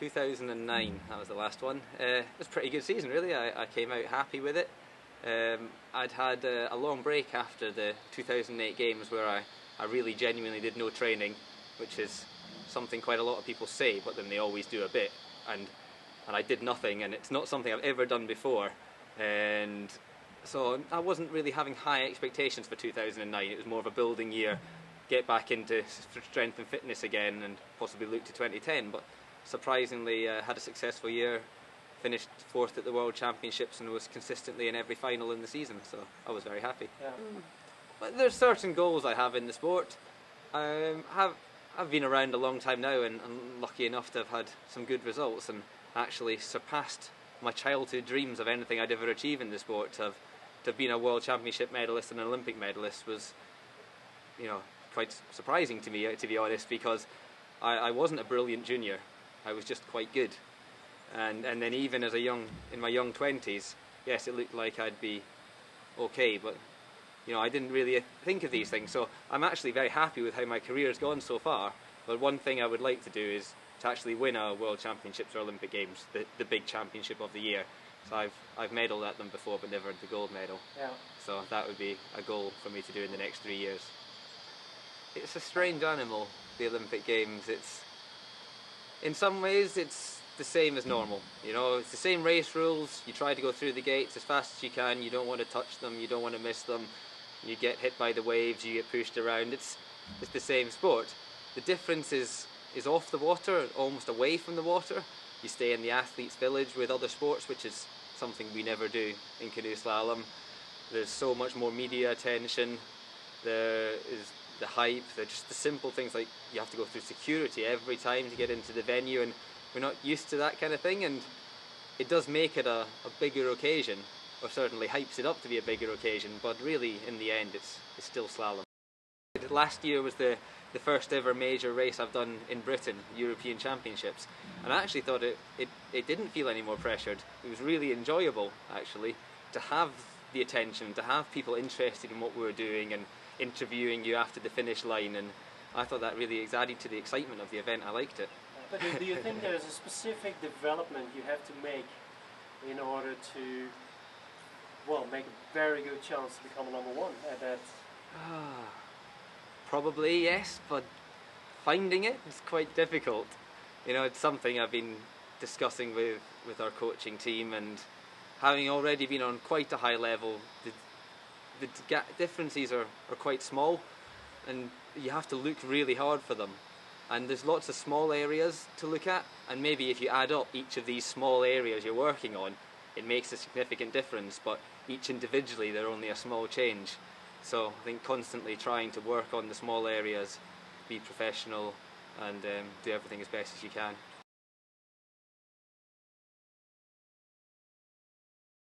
2009, that was the last one. It was a pretty good season, really. I came out happy with it. I'd had a long break after the 2008 games where I really genuinely did no training, which is something quite a lot of people say, but then they always do a bit. And I did nothing, and it's not something I've ever done before. And so I wasn't really having high expectations for 2009. It was more of a building year, get back into strength and fitness again, and possibly look to 2010. But surprisingly, had a successful year, finished 4th at the World Championships, and was consistently in every final in the season. So I was very happy. Yeah. But there's certain goals I have in the sport. I've been around a long time now, and I'm lucky enough to have had some good results, and actually surpassed my childhood dreams of anything I'd ever achieve in the sport. To have been a World Championship medalist and an Olympic medalist was, quite surprising to me, to be honest, because I wasn't a brilliant junior. I was just quite good. And then even as in my young 20s, yes, it looked like I'd be okay, but I didn't really think of these things. So I'm actually very happy with how my career's gone so far. But one thing I would like to do is to actually win a World Championships or Olympic Games, the big championship of the year. So I've medalled at them before, but never the gold medal. Yeah. So that would be a goal for me to do in the next 3 years. It's a strange animal, the Olympic Games. In some ways, it's the same as normal. It's the same race rules. You try to go through the gates as fast as you can. You don't want to touch them. You don't want to miss them. You get hit by the waves. You get pushed around. It's the same sport. The difference is off the water, almost away from the water. You stay in the athletes' village with other sports, which is something we never do in canoe slalom. There's so much more media attention. There is the hype. There's just the simple things like you have to go through security every time to get into the venue, and we're not used to that kind of thing, and it does make it a bigger occasion, or certainly hypes it up to be a bigger occasion, but really in the end it's still slalom. Last year was the first ever major race I've done in Britain, European Championships, and I actually thought it didn't feel any more pressured. It was really enjoyable, actually, to have the attention, to have people interested in what we were doing and interviewing you after the finish line, and I thought that really added to the excitement of the event. I liked it. But do you think there's a specific development you have to make in order to, make a very good chance to become number one at that? Probably yes, but finding it is quite difficult. It's something I've been discussing with our coaching team, and having already been on quite a high level, the differences are quite small, and you have to look really hard for them. And there's lots of small areas to look at, and maybe if you add up each of these small areas you're working on, it makes a significant difference, but each individually they're only a small change. So I think constantly trying to work on the small areas, be professional, and do everything as best as you can.